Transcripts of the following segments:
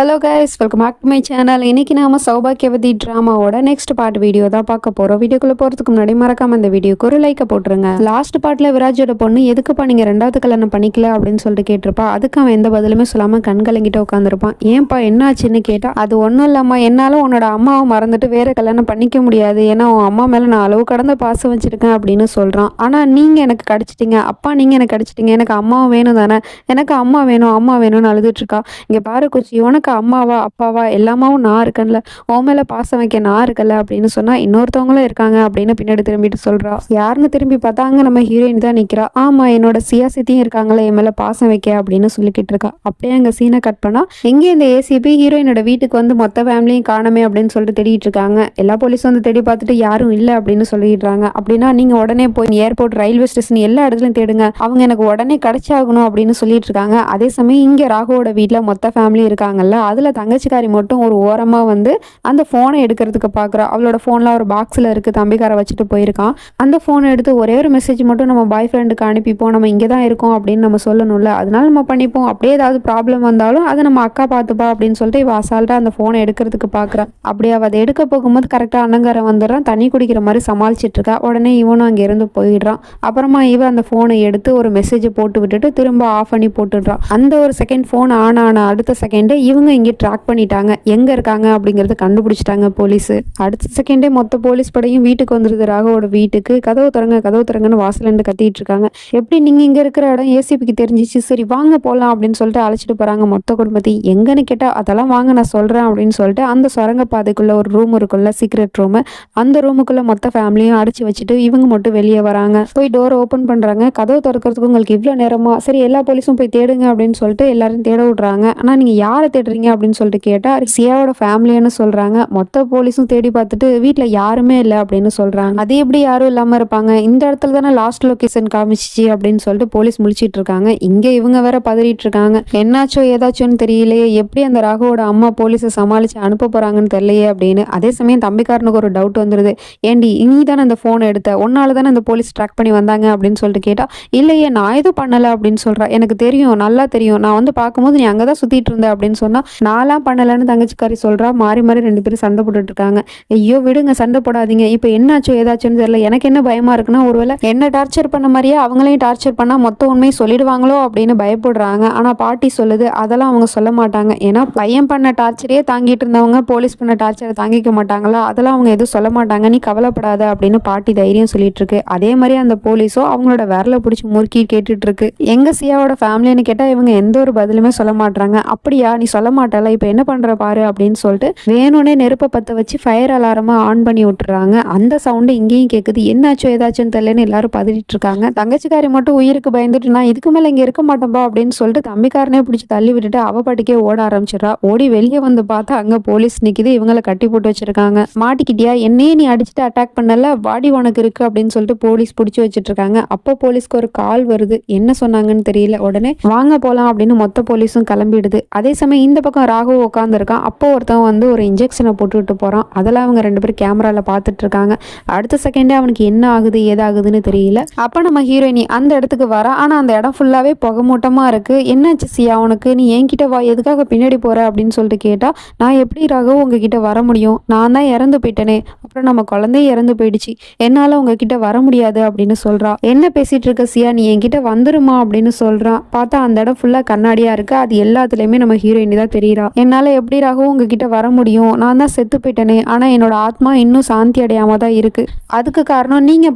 Hello guys, welcome back to my channel. இன்னைக்கு நாம சௌபாக்கியவதி ட்ராமாவோட நெக்ஸ்ட் பார்ட் வீடியோ தான் பார்க்க போறோம். வீடியோக்குள்ள போறதுக்கு முன்னாடி மறக்காம இந்த வீடியோக்கு ஒரு லைக் போட்டுருங்க. லாஸ்ட் பார்ட்ல விராஜோட பொண்ணு எதுக்குப்பா நீங்க ரெண்டாவது கல்யாணம் பண்ணிக்கல அப்படின்னு சொல்லிட்டு கேட்டிருப்பா. அதுக்கு அவன் எந்த பதிலுமே சொல்லாம கண் கலங்கிட்டு உட்காந்துருப்பான். ஏன்பா என்ன ஆச்சுன்னு கேட்டா, அது ஒன்றும் இல்லம்மா, என்னாலும் உன்னோட அம்மாவை மறந்துட்டு வேற கல்யாணம் பண்ணிக்க முடியாது. ஏன்னா உன் அம்மா மேல நான் அளவு கடந்த பாசம் வச்சிருக்கேன் அப்படின்னு சொல்றான். ஆனா நீங்க எனக்கு கிடைச்சிட்டீங்க, அப்பா நீங்க எனக்கு கிடைச்சிட்டீங்க, எனக்கு அம்மாவும் வேணும் தானே, எனக்கு அம்மா வேணும் அம்மா வேணும்னு அழுதுட்டு இருக்கா. இங்க பாரு குச்சி, உனக்கு அம்மாவா அப்பாவா எல்லாமாவும் நான் இருக்கேன்ல, உன் மேல பாசம் வைக்க நான் இருக்கல அப்படின்னு சொன்னா இன்னொருத்தவங்களும் இருக்காங்க அப்படின்னு பின்னாடி திரும்பிட்டு சொல்றா. யாருன்னு திரும்பி பார்த்தா அங்க நம்ம ஹீரோயின் தான் நிக்கிறா. ஆமா, என்னோட சியாசித்தியும் இருக்காங்களே என் மேல பாசம் வைக்க அப்படின்னு சொல்லிக்கிட்டு இருக்கா. அப்படியே அங்க சீனை கட் பண்ணா எங்கே இந்த ஏசிபி ஹீரோயினோட வீட்டுக்கு வந்து மொத்த ஃபேமிலியும் காணமே அப்படின்னு சொல்லிட்டு தேடிட்டு இருக்காங்க. எல்லா போலீஸும் வந்து தேடி பார்த்துட்டு யாரும் இல்லை அப்படின்னு சொல்லிடுறாங்க. அப்படின்னா நீங்க உடனே போய் ஏர்போர்ட், ரயில்வே ஸ்டேஷன் எல்லா இடத்துலையும் தேடுங்க, அவங்க எனக்கு உடனே கிடைச்சாகணும் அப்படின்னு சொல்லிட்டு இருக்காங்க. அதே சமயம் இங்க ராகுவோட வீட்டுல மொத்த ஃபேமிலி இருக்காங்கல்ல, அதுல தங்கச்சிக்காரி மட்டும் ஒரு ஓரமா வந்து அந்த போனை எடுக்கிறதுக்கு பாக்குறா. அவளோட போன்ல ஒரு பாக்ஸ்ல இருக்கு, தம்பிக்கார வச்சுட்டு போயிருக்கான். அந்த போனை எடுத்து ஒரே ஒரு மெசேஜ் மட்டும் நம்ம பாய் ஃப்ரெண்டுக்கு அனுப்பிப்போம், நம்ம இங்கதான் இருக்கோம் அப்படின்னு நம்ம சொல்லணும்ல, அதனால நம்ம பண்ணிப்போம். அப்படியே ஏதாவது ப்ராப்ளம் வந்தாலும் அதை நம்ம அக்கா பார்த்துப்பா அப்படின்னு சொல்லிட்டு இவ அசால்ட்டா அந்த போனை எடுக்கிறதுக்கு பாக்குறா. அப்படியே அவ அதை எடுக்க போகும்போது கரெக்டா அண்ணங்காரன் வந்துடுறான். தண்ணி குடிக்கிற மாதிரி சமாளிச்சிட்டு இருக்கா. உடனே இவனும் அங்க இருந்து போயிடுறான். அப்புறமா இவ அந்த போனை எடுத்து ஒரு மெசேஜ் போட்டு விட்டுட்டு திரும்ப ஆஃப் பண்ணி போட்டுடுறான். அந்த ஒரு செகண்ட் போன் ஆன் ஆன அடுத்த செகண்டே இவங்க இங்கே ட்ராக் பண்ணிட்டாங்க, எங்க இருக்காங்க அப்படிங்கறத கண்டுபிடிச்சிட்டாங்க போலீஸ். அடுத்த செகண்டே மொத்த போலீஸ் படையும் வீட்டுக்கு வந்துருது. ராகவோட வீட்டுக்கு கதவு திறங்க கதவு திறங்கன்னு வாசலண்டு கத்திட்டு இருக்காங்க. எப்படி நீங்க இங்க இருக்கிற இடம் ஏசிபிக்கு தெரிஞ்சிச்சு, சரி வாங்க போலாம் அப்படின்னு சொல்லிட்டு அழைச்சிட்டு போறாங்க மொத்த குடும்பத்தையும். எங்கன்னு கேட்டா அதெல்லாம் வாங்க நான் சொல்றேன் அப்படின்னு சொல்லிட்டு அந்த சுரங்க பாதைக்குள்ள ஒரு ரூம் இருக்குல்ல, சீக்ரெட் ரூம், அந்த ரூமுக்குள்ள மொத்த ஃபேமிலியும் அடிச்சு வச்சுட்டு இவங்க மட்டும் வெளியே வராங்க. போய் டோர் ஓபன் பண்றாங்க. கதவு திறக்கிறதுக்கு உங்களுக்கு இவ்வளவு நேரமா, சரி எல்லா போலீஸும் போய் தேடுங்க அப்படின்னு சொல்லிட்டு எல்லாரும் தேட விடுறாங்க. ஆனா நீங்க யாரை தேடுறீங்க அப்படின்னு சொல்லிட்டு கேட்டா சியாவோட ஃபேமிலின்னு சொல்றாங்க. மொத்த போலீஸும் தேடி பார்த்துட்டு வீட்டுல யாருமே இல்லை அப்படின்னு சொல்றாங்க. அது எப்படி யாரும் இல்லாம இருப்பாங்க, இந்த இடத்துல தானே லாஸ்ட் லொகேஷன் காமிச்சிச்சு அப்படின்னு சொல்லிட்டு போலீஸ் முழிச்சிட்டு இருக்காங்க. இங்க இவங்க வேற பதறிட்டு இருக்காங்க. என்னாச்சோ ஏதாச்சோன்னு தெரியலையே, எப்படி அந்த ராகுவோட அம்மா போலீஸை சமாளிச்சு அனுப்ப போறாங்கன்னு தெரியலையே அப்படின்னு. அதே சமயம் தம்பிக்காரனுக்கு ஒரு டவுட் வந்துருது. ஏண்டி நீ தானே அந்த போன் எடுத்த, ஒன்னால தானே அந்த போலீஸ் ட்ராக் பண்ணி வந்தாங்க அப்படின்னு சொல்லிட்டு கேட்டா, இல்லையே நான் எதுவும் பண்ணல அப்படின்னு சொல்றா. எனக்கு தெரியும், நல்லா தெரியும், நான் வந்து பார்க்கும்போது நீ அங்கதான் சுத்திட்டு இருந்த அப்படின்னு சொன்னா, நான்லாம் பண்ணலன்னு தங்கச்சிக்காரி சொல்றா. மாறி மாறி ரெண்டு பேரும் சண்டை போட்டுட்டு இருக்காங்க. ஐயோ விடுங்க, சண்டை போடாதீங்க, இப்ப என்னாச்சோ ஏதாச்சுன்னு தெரியல, எனக்கு என்ன பயமா இருக்குன்னா ஒருவேளை என்ன டார்ச்சர் பண்ண மாதிரியே அவங்களையும் டார்ச்சர் பண்ணா மொத்த உண்மையை சொல்லிடுவாங்களோ அப்படின்னு பயப்படுறாங்க. ஆனா பாட்டி சொல்லுது அதெல்லாம் அவங்க சொல்ல மாட்டாங்க, ஏன்னா பையன் பண்ண டார்ச்சரையே தாங்கிட்டு இருந்தவங்க போலீஸ் பண்ண டார்ச்சரை தாங்கிக்க மாட்டாங்களா, அதெல்லாம் அவங்க எதுவும் சொல்ல மாட்டாங்க, நீ கவலைப்படாத அப்படின்னு பாட்டி தைரியம் சொல்லிட்டு இருக்கு. அதே மாதிரி அந்த போலீஸோ அவங்களோட விரல பிடிச்சி முறுக்கி கேட்டுட்டு இருக்கு. எங்க சியாவோட ஃபேமிலின்னு கேட்டா இவங்க எந்த ஒரு பதிலுமே சொல்ல மாட்டாங்க. அப்படியா நீ சொல்ல மாட்டால, இப்ப என்ன பண்ற பாரு அப்படின்னு சொல்லிட்டு வேணும்னே நெருப்பை பத்த வச்சு ஃபயர் அலாரமா ஆன் பண்ணி விட்டுறாங்க. அந்த சவுண்டு இங்கேயும் கேக்குது. என்னாச்சோ ஏதாச்சும் தெரியலன்னு எல்லாரும் பதறிட்டு இருக்காங்க. தங்கச்சிக்காரி மட்டும் உயிருக்கு பயந்துட்டு நான் இதுக்கு மேல இங்க இருக்க மாட்டேன்பா அப்படின்னு சொல்லிட்டு தம்பிக்காரனே பிடிச்சி தள்ளி விட்டுட்டு அவ பாட்டுக்கே ஓட ஆரம்பிச்சிடறா. ஓடி வெளியே வந்து பார்த்தா அங்க போலீஸ் நிக்குது. இவங்களை கட்டி போட்டு வச்சிருக்காங்க. மாட்டிக்கிட்டியா, என்னையே நீ அடிச்சுட்டு அட்டாக் பண்ணல, பாடி உனக்கு இருக்கு அப்படின்னு சொல்லிட்டு போலீஸ் பிடிச்சி வச்சிட்டு இருக்காங்க. அப்போ போலீஸ்க்கு ஒரு கால் வருது, என்ன சொன்னாங்கன்னு தெரியல. உடனே வாங்க போலாம் அப்படின்னு மொத்த போலீஸும் கிளம்பிடுது. அதே சமயம் இந்த பக்கம் ராகு உட்காந்துருக்கான். அப்போ ஒருத்தன் வந்து ஒரு இன்ஜெக்ஷனை போட்டுவிட்டு போறான். அதெல்லாம் அவங்க ரெண்டு பேரும் கேமரால பார்த்துட்டு இருக்காங்க. அடுத்த செகண்டே அவனுக்கு என்ன ஆகுது ஏதாகுதுன்னு தெரியல. அப்ப நம்ம ஹீரோயினி அந்த இடத்துக்கு வரா. ஆனா அந்த இடம் ஃபுல்லாவே புகமூட்டமா இருக்கு. என்னாச்சு சியா உனக்கு, நீ என்கிட்ட வா, எதுக்காக பின்னாடி போற அப்படின்னு சொல்லிட்டு கேட்டா, நான் எப்படி ராகு உங்ககிட்ட வர முடியும், நான் தான் இறந்து போயிட்டேனே, அப்புறம் நம்ம குழந்தைய இறந்து போயிடுச்சு, என்னால உங்ககிட்ட வர முடியாது அப்படின்னு சொல்றா. என்ன பேசிட்டு இருக்க சியா, நீ என்கிட்ட வந்துருமா அப்படின்னு சொல்றான். பார்த்தா அந்த இடம் ஃபுல்லா கண்ணாடியா இருக்கு. அது எல்லாத்துலயுமே நம்ம ஹீரோயினி தான் தெரியுறா. என்னால எப்படி ராகு உங்ககிட்ட வர முடியும், நான் தான் செத்து போயிட்டேனே, ஆனா என்னோட ஆத்மா இன்னும் சாந்தி அடையாம தான் இருக்கு, அதுக்கு காரணம் நீங்க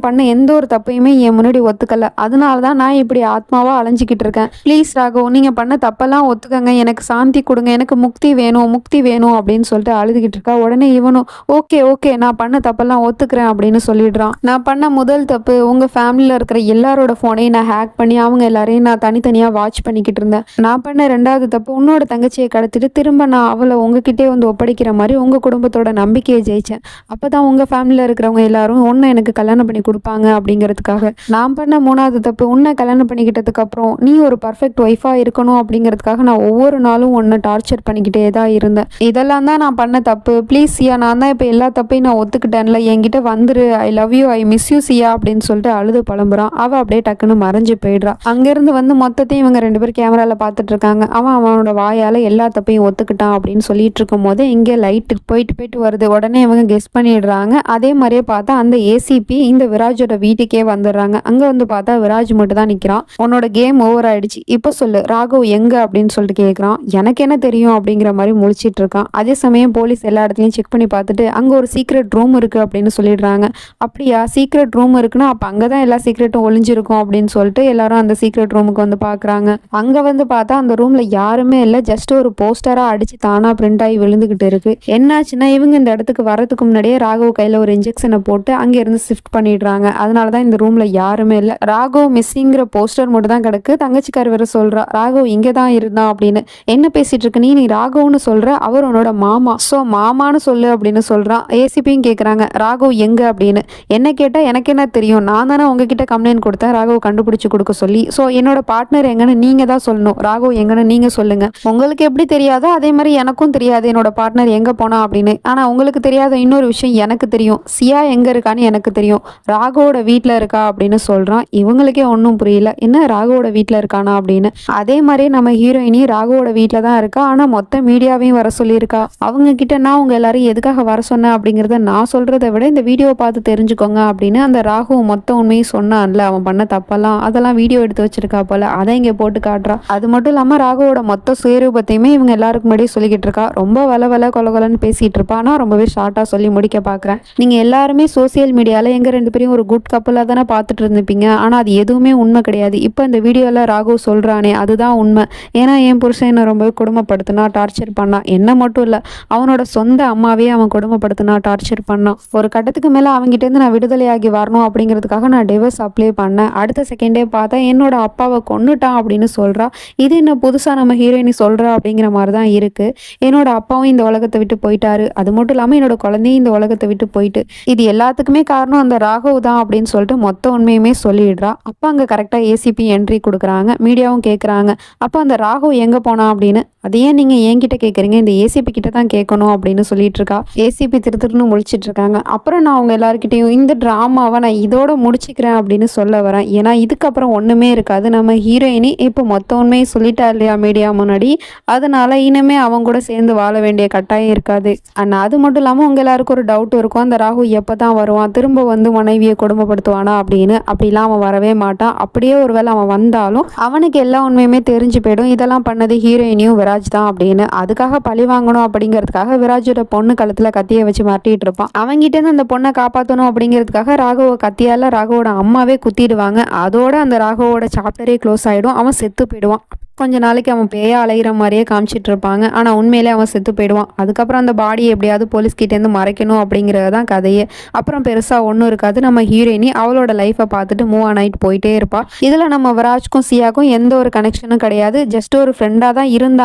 பண்ண எந்த ஒரு தப்பையுமே என் முன்னாடி ஒத்துக்கல, அதனாலதான் நான் இப்படி ஆத்மாவா அலைஞ்சிக்கிட்டு இருக்கேன். ப்ளீஸ் ராகு, நீங்க பண்ண தப்பெல்லாம் ஒத்துக்கங்க, எனக்கு சாந்தி கொடுங்க, எனக்கு முக்தி வேணும் முக்தி வேணும் அப்படின்னு சொல்லிட்டு அழுதுகிட்டு இருக்கா. உடனே இவனும் ஓகே ஓகே நான் பண்ண தப்பெல்லாம் ஒத்துக்கிறேன் அப்படின்னு சொல்லிடுறான். நான் பண்ண முதல் தப்பு, உங்க ஃபேமிலியில இருக்கிற எல்லாரோட போனையும் நான் ஹேக் பண்ணி அவங்க எல்லாரையும் நான் தனித்தனியா வாட்ச் பண்ணிக்கிட்டு இருந்தேன். நான் பண்ண ரெண்டாவது தப்பு, உன்னோட தங்கச்சியை கடத்திட்டு திரும்ப நான் அவளை உங்ககிட்டே வந்து ஒப்படைக்கிற மாதிரி உங்க குடும்பத்தோட நம்பிக்கையை ஜெயிச்சேன். அப்பதான் உங்க ஃபேமிலியில இருக்கிறவங்க எல்லாரும் உன்னை எனக்கு கல்யாணம் பண்ணி கொடுப்பாங்க அப்படிங்கிறதுக்காக. நான் பண்ண மூணாவது தப்பு, உன்னை கல்யாணம் பண்ணிக்கிட்டதுக்கு அப்புறம் நீ ஒரு பர்ஃபெக்ட் ஒய்ஃபா இருக்கணும் அப்படிங்கிறதுக்காக நான் ஒவ்வொரு நாளும் உன்னை டார்ச்சர் பண்ணிக்கிட்டே தான் இருந்தேன். இதெல்லாம் தான் நான் பண்ண தப்பு. ப்ளீஸ் சியா, நான் தான் இப்போ எல்லா தப்பையும் நான் ஒத்துக்கிட்டேன்ல, என்கிட்ட வந்துரு, I love you, I miss you சியா அப்படின்னு சொல்லிட்டு அழுது புலம்புறான். அவ அப்படியே டக்குன்னு மறைஞ்சு போயிடுறா. அங்கிருந்து வந்து மொத்தத்தையும் இவங்க ரெண்டு பேரும் கேமரால பார்த்துட்டு இருக்காங்க. அவனோட வாயால எல்லாத்தையும் தப்பையும் ஒத்துக்கிட்டான் அப்படின்னு சொல்லிட்டு இருக்கும் போது இங்கே லைட்டு போயிட்டு வருது. உடனே இவங்க கெஸ் பண்ணிடுறாங்க. அதே மாதிரியே பார்த்தா அந்த ஏசிபி இந்த விராஜோட வீட்டுக்கே வந்துடுறாங்க. அங்க வந்து பார்த்தா விராஜ் மட்டும் தான் நிக்கிறான். உன்னோட கேம் ஓவர் ஆயிடுச்சு, இப்போ சொல்லு ராகவ் எங்க அப்படின்னு சொல்லிட்டு கேட்குறான். எனக்கு என்ன தெரியும் அப்படிங்கிற மாதிரி முழிச்சிட்டு இருக்கான். அதே சமயம் போலீஸ் எல்லா இடத்துலையும் செக் பண்ணி பார்த்துட்டு அங்க ஒரு சீக்ரெட் ரூம் இருக்கு அப்படின்னு சொல்லிடுறாங்க. அப்படியா, சீக்ரெட் ரூம் இருக்குன்னா அப்ப அங்கதான் எல்லா சீக்ரெட்டும் ஒளிஞ்சிருக்கும் அப்படின்னு சொல்லிட்டு எல்லாரும் அந்த சீக்ரெட் ரூமுக்கு வந்து பாக்குறாங்க. அங்க வந்து பார்த்தா அந்த ரூம்ல யாருமே இல்லை, ஜஸ்ட் ஒரு போஸ்டரா அடிச்சு தானா பிரிண்ட் ஆகி விழுந்துகிட்டு இருக்கு. என்னாச்சுன்னா இவங்க இந்த இடத்துக்கு வரதுக்கு முன்னாடியே ராகவ் கையில ஒரு இன்ஜெக்ஷனை போட்டு அங்க இருந்து ஷிஃப்ட் பண்ணிடுறாங்க. அதனாலதான் இந்த ரூம்ல யாருமே இல்லை. ராகவ் மிஸ்ஸிங்கிற போஸ்டர் மட்டும் தான் கிடக்கு. தங்கச்சிக்கார் வேற சொல்றா ராகவ் இங்கே தான் இருந்தான் அப்படின்னு. என்ன பேசிட்டு இருக்கு நீ ராகவ்னு சொல்ற, அவர் உன்னோட மாமா, சோ மாமான்னு சொல்லு அப்படின்னு சொல்றான். ஏசிபியும் கேட்குறாங்க ராகவ் எங்க அப்படின்னு. என்ன கேட்டா எனக்கு என்ன தெரியும், நான் தானே உங்ககிட்ட கம்ப்ளைண்ட் கொடுத்தேன் ராகவ் கண்டுபிடிச்சு கொடுக்க சொல்லி. ஸோ என்னோட பார்ட்னர் எங்கன்னு நீங்க தான் சொல்லணும், ராகவ் எங்கன்னு நீங்க சொல்லுங்க. உங்களுக்கு எப்படி தெரியாதோ அதே மாதிரி எனக்கும் தெரியாது என்னோட பார்ட்னர் எங்க போனா அப்படின்னு. ஆனா உங்களுக்கு தெரியாத இன்னொரு விஷயம் எனக்கு தெரியும், சியா எங்க இருக்கான்னு எனக்கு தெரியும், ராகவோட வீட்டுல இருக்கா அப்படின்னு சொல்றான். இவங்களுக்கே ஒன்றும் புரியல, என்ன ராகவோட வீட்டுல இருக்கானா அப்படின்னு. அதே மாதிரி நம்ம ஹீரோயினி ராகவோட வீட்டுல தான் இருக்கா. ஆனா மொத்த மீடியாவையும் வர சொல்லியிருக்கா. அவங்க கிட்ட நான் உங்க எல்லாரும் எதுக்காக வர சொன்னேன் அப்படிங்கிறத நான் சொல்றதை விட இந்த வீடியோவை பார்த்து தெரிஞ்சுக்கோங்க அப்படின்னு அந்த ராகு மொத்த உண்மையும் சொன்னான்ல, அவன் பண்ண தப்பெல்லாம் அதெல்லாம் வீடியோ எடுத்து வச்சிருக்கா போல, அதை இங்க போட்டு காட்டுறா. அது மட்டும் இல்லாம ராகுவோட மொத்த சுயரூபத்தையுமே இவங்க எல்லாருக்கும் முன்னாடி சொல்லிக்கிட்டு இருக்கா. ரொம்ப வள கொலன்னு பேசிட்டு இருப்பா. ஆனா ரொம்பவே ஷார்ட்டா சொல்லி முடிக்க பாக்குறேன். நீங்க எல்லாருமே சோசியல் மீடியால எங்க ரெண்டு பேரும் ஒரு குட் கப்பலா தானே பார்த்துட்டு இருந்துப்பீங்க. ஆனா அது எதுவுமே உண்மை கிடையாது. இப்போ இந்த வீடியோல ராகு சொல்றானே அதுதான் உண்மை. ஏன்னா என் புருஷன் என்ன ரொம்பவே கொடுமைப்படுத்தினா, டார்ச்சர் பண்ணா. என்ன மட்டும் இல்ல, அவனோட சொந்த அம்மாவே அவன் கொடுமைப்படுத்தினா, டார்ச்சர் பண்ணான். ஒரு கட்டத்துக்கு மேல அவங்ககிட்ட இருந்து நான் விடுதலையாகி வரணும் அப்படிங்கிறதுக்காக நான் டிவோர்ஸ் அப்ளை பண்ணேன். அடுத்த செகண்டே பார்த்தா என்னோட அப்பாவை கொன்னுட்டான் அப்படின்னு சொல்றா. இது என்ன புதுசா நம்ம ஹீரோயினி சொல்றா அப்படிங்கிற மாதிரி தான் இருக்கு. என்னோட அப்பாவும் இந்த உலகத்தை விட்டு போயிட்டாரு, அது மட்டும் இல்லாம என்னோட குழந்தையும் இந்த உலகத்தை விட்டு போயிட்டு, இது எல்லாத்துக்குமே காரணம் அந்த ராகவ் தான் அப்படின்னு சொல்லிட்டு மொத்த உண்மையுமே சொல்லிடுறா. அப்ப அங்க கரெக்டா ஏசிபி என்ட்ரி கொடுக்குறாங்க. மீடியாவும் கேட்குறாங்க அப்போ அந்த ராகவ் எங்கே போனா அப்படின்னு. அதையே நீங்கள் என்கிட்ட கேட்குறீங்க, இந்த ஏசிபி கிட்ட தான் கேட்கணும் அப்படின்னு சொல்லிட்டு இருக்கா. ஏசிபி திருன்னு முழிச்சிட்டு இருக்காங்க. அப்புறம் நான் அவங்க எல்லாருக்கிட்டையும் இந்த ட்ராமாவை நான் இதோட முடிச்சுக்கிறேன் அப்படின்னு சொல்ல வரேன். ஏன்னா இதுக்கப்புறம் ஒன்றுமே இருக்காது. நம்ம ஹீரோயினி இப்போ மொத்த உண்மையை சொல்லிட்டா இல்லையா மீடியா முன்னாடி, அதனால இனிமே அவங்க கூட சேர்ந்து வாழ வேண்டிய கட்டாயம் இருக்காது. அண்ணா அது மட்டும் இல்லாமல் உங்க எல்லாருக்கும் ஒரு டவுட் இருக்கும், அந்த ராகு எப்போ தான் வருவான், திரும்ப வந்து மனைவியை கொடுமைப்படுத்துவானா அப்படின்னு. அப்படிலாம் அவன் வரவே மாட்டான். அப்படியே ஒருவேளை அவன் வந்தாலும் அவனுக்கு எல்லா உண்மையுமே தெரிஞ்சு போயிடும், இதெல்லாம் பண்ணது ஹீரோயினியும் விராஜ் தான் அப்படின்னு. அதுக்காக பழி வாங்கணும் அப்படிங்கிறதுக்காக விராஜோட பொண்ணு கழுத்துல கத்தியை வச்சு மாட்டிட்டு இருப்பான். அவங்கிட்ட இருந்து அந்த பொண்ணை காப்பாற்றணும் அப்படிங்கிறதுக்காக ராகவ கத்தியால ராகவோட அம்மாவே குத்திடுவாங்க. அதோட அந்த ராகவோட சாப்டரே க்ளோஸ் ஆயிடும். அவன் செத்து போயிடுவான். கொஞ்ச நாளைக்கு அவன் பேயா அலைகிற மாதிரியே காமிச்சிட்டு இருப்பாங்க. ஆனால் உண்மையிலே அவன் செத்து போயிடுவான். அதுக்கப்புறம் அந்த பாடியை எப்படியாவது போலீஸ்கிட்டேருந்து மறைக்கணும் அப்படிங்கிறது தான் கதையே. அப்புறம் பெருசாக ஒன்றும் இருக்காது. நம்ம ஹீரோயினி அவளோட லைஃப்பை பார்த்துட்டு மூவ் ஆன் ஆகிட்டு போயிட்டே இருப்பாள். இதில் நம்ம விராஜ்க்கும் சியாக்கும் எந்த ஒரு கனெக்ஷனும் கிடையாது. ஜஸ்ட் ஒரு ஃப்ரெண்டாக தான்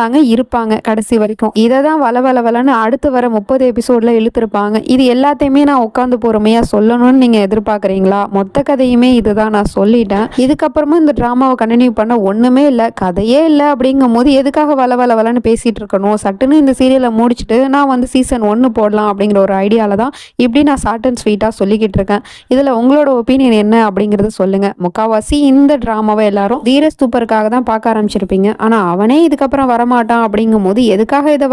இருப்பாங்க கடைசி வரைக்கும். இதை தான் வளன்னு அடுத்து வர 30 எபிசோடில் இழுத்துருப்பாங்க. இது எல்லாத்தையுமே நான் உட்காந்து பொறுமையாக சொல்லணும்னு நீங்கள் எதிர்பார்க்குறீங்களா? மொத்த கதையுமே இதுதான், நான் சொல்லிட்டேன். இதுக்கப்புறமா இந்த ட்ராமாவை கண்டினியூ பண்ண ஒன்றுமே இல்லை, கதையே இல்லை. அப்படிங்கும் போது எதுக்காக வளன்னு பேசிட்டு இருக்கணும்? சட்டுன்னு இந்த சீரியலை முடிச்சுட்டு நான் வந்து சீசன் 1 போடலாம் அப்படிங்கிற ஒரு ஐடியால தான் இப்படி நான் ஷார்ட் அண்ட் ஸ்வீட்டாக சொல்லிக்கிட்டு இருக்கேன். இதில் உங்களோட ஒப்பீனியன் என்ன அப்படிங்கிறத சொல்லுங்க. முக்கால்வாசி இந்த ட்ராமாவை எல்லாரும் தீரஜ் சூப்பருக்காக தான் பார்க்க ஆரம்பிச்சிருப்பீங்க. ஆனால் அவனே இதுக்கப்புறம் வரமாட்டான். அப்படிங்கும் போது எதுக்காக இதை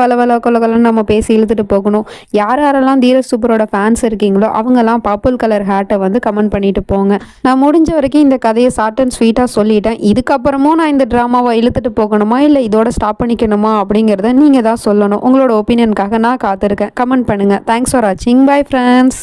கொலன்னு நம்ம பேசி இழுத்துட்டு போகணும்? யாரெல்லாம் தீரஜ் சூப்பரோட ஃபேன்ஸ் இருக்கீங்களோ அவங்கெல்லாம் பர்பிள் கலர் ஹேட்டை வந்து கமெண்ட் பண்ணிட்டு போங்க. நான் முடிஞ்ச வரைக்கும் இந்த கதையை ஷார்ட் அண்ட் ஸ்வீட்டாக சொல்லிட்டேன். இதுக்கப்புறமும் நான் இந்த ட்ராமாவை இழுத்துட்டு போகணுமா இல்லை இதோட ஸ்டாப் பண்ணிக்கணுமா அப்படிங்கிறத நீங்கள் தான் சொல்லணும். உங்களோட ஒப்பீனியனுக்காக நான் காத்திருக்கேன். கமெண்ட் பண்ணுங்கள். தேங்க்ஸ் ஃபார் வாட்சிங். Bye friends.